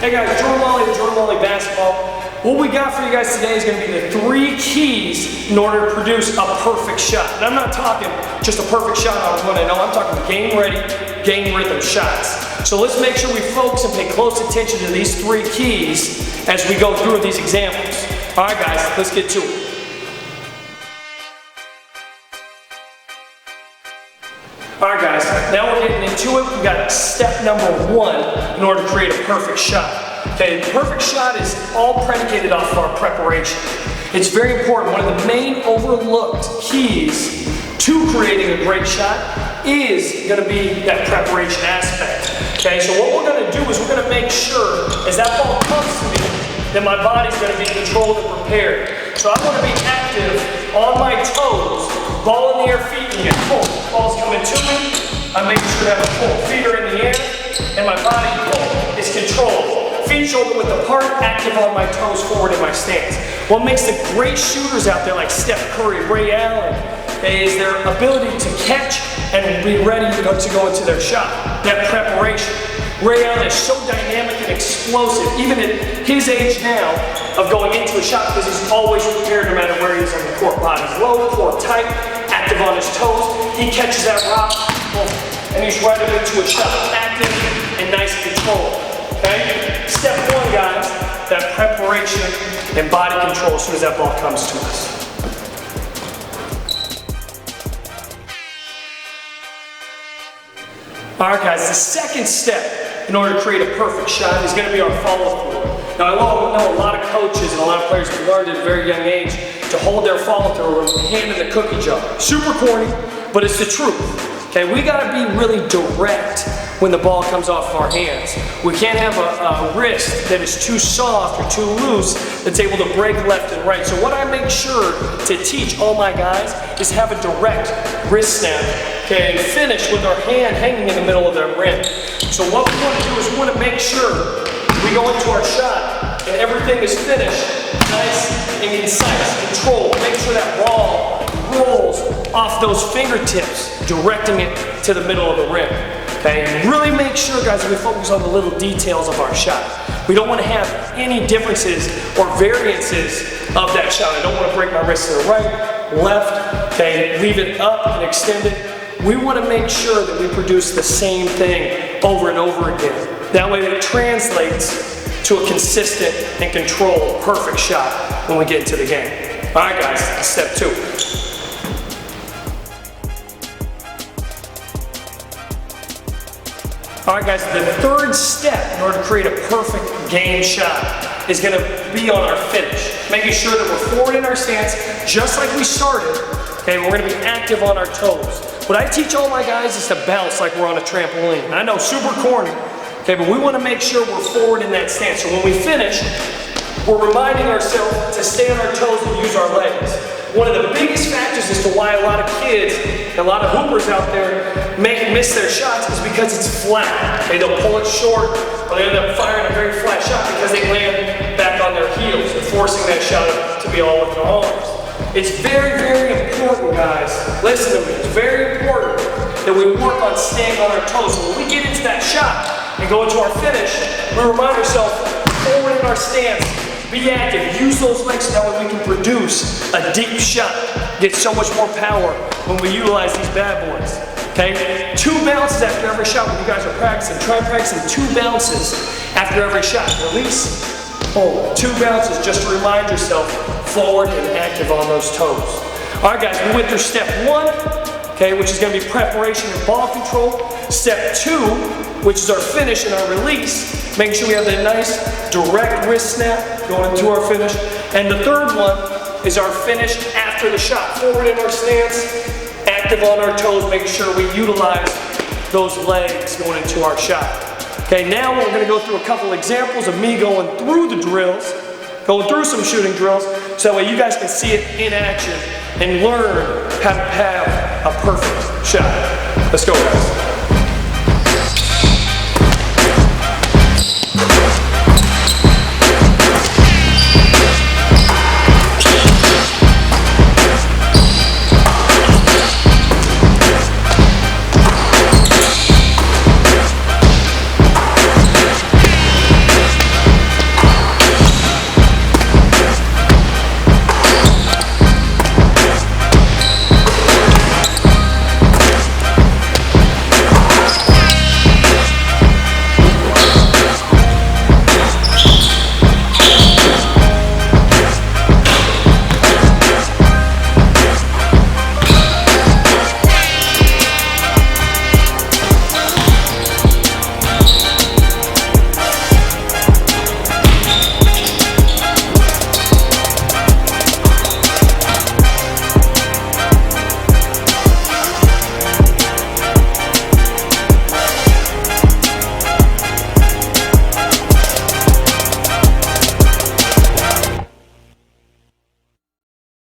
Hey guys, Jordan Lawley Basketball. What we got for you guys today is going to be the 3 keys in order to produce a perfect shot. And I'm not talking just a perfect shot I was going to know. I'm talking game ready, game rhythm shots. So let's make sure we focus and pay close attention to these 3 keys as we go through these examples. All right guys, let's get to it. All right guys, now we're getting into it. We got step number 1 in order to create a perfect shot. Okay, the perfect shot is all predicated off of our preparation. It's very important. One of the main overlooked keys to creating a great shot is going to be that preparation aspect. Okay, so what we're going to do is we're going to make sure as that ball comes to me that my body's going to be controlled and prepared. So I want to be active on my toes, ball in the air, feet in the air. Pull. Ball's coming to me. I make sure that I pull. Feet are in the air, and my body is controlled. Feet shoulder width apart, active on my toes, forward in my stance. What makes the great shooters out there like Steph Curry, Ray Allen, is their ability to catch and be ready to go into their shot. That preparation. Ray Allen is so dynamic and explosive, even at his age now, of going into a shot because he's always prepared no matter where he is on the court. Body's low, core tight, active on his toes. He catches that rock, and he's right up into a shot. Active and nice control. Okay? Step 1, guys, that preparation and body control as soon as that ball comes to us. All right, guys, the second step in order to create a perfect shot is going to be our follow-through. Now, I know a lot of coaches and a lot of players have learned at a very young age to hold their follow-through with a hand in the cookie jar. Super corny, but it's the truth. Okay, we got to be really direct when the ball comes off of our hands. We can't have a wrist that is too soft or too loose that's able to break left and right. So what I make sure to teach all my guys is have a direct wrist snap, okay, and finish with our hand hanging in the middle of their rim. So what we want to do is we want to make sure we go into our shot and everything is finished nice and concise, controlled. Make sure that ball rolls off those fingertips, directing it to the middle of the rim. Okay, and really make sure, guys, that we focus on the little details of our shot. We don't want to have any differences or variances of that shot. I don't want to break my wrist to the right, left, okay, leave it up and extend it. We want to make sure that we produce the same thing over and over again. That way it translates to a consistent and controlled, perfect shot when we get into the game. All right, guys, step 2. All right, guys, the third step in order to create a perfect game shot is going to be on our finish. Making sure that we're forward in our stance, just like we started, okay, we're going to be active on our toes. What I teach all my guys is to bounce like we're on a trampoline. And I know, super corny, okay, but we want to make sure we're forward in that stance. So when we finish, we're reminding ourselves to stay on our toes and use our legs. One of the biggest factors as to why a lot of kids, a lot of hoopers out there miss their shots is because it's flat. Okay, they'll pull it short, or they end up firing a very flat shot because they land back on their heels and forcing that shot to be all with their arms. It's very, very important, guys. Listen to me. It's very important that we work on staying on our toes. So when we get into that shot and go into our finish, we remind ourselves forward in our stance. Be active, use those legs so that way we can produce a deep shot. Get so much more power when we utilize these bad boys. Okay? 2 bounces after every shot when you guys are practicing. Try practicing 2 bounces after every shot. Release, hold. 2 bounces just to remind yourself forward and active on those toes. All right, guys, we went through step 1, okay, which is going to be preparation and ball control. Step 2, which is our finish and our release. Making sure we have that nice direct wrist snap going into our finish. And the third one is our finish after the shot. Forward in our stance, active on our toes, making sure we utilize those legs going into our shot. Okay, now we're going to go through a couple examples of me going through the drills, going through some shooting drills, so that way you guys can see it in action and learn how to have a perfect shot. Let's go, guys.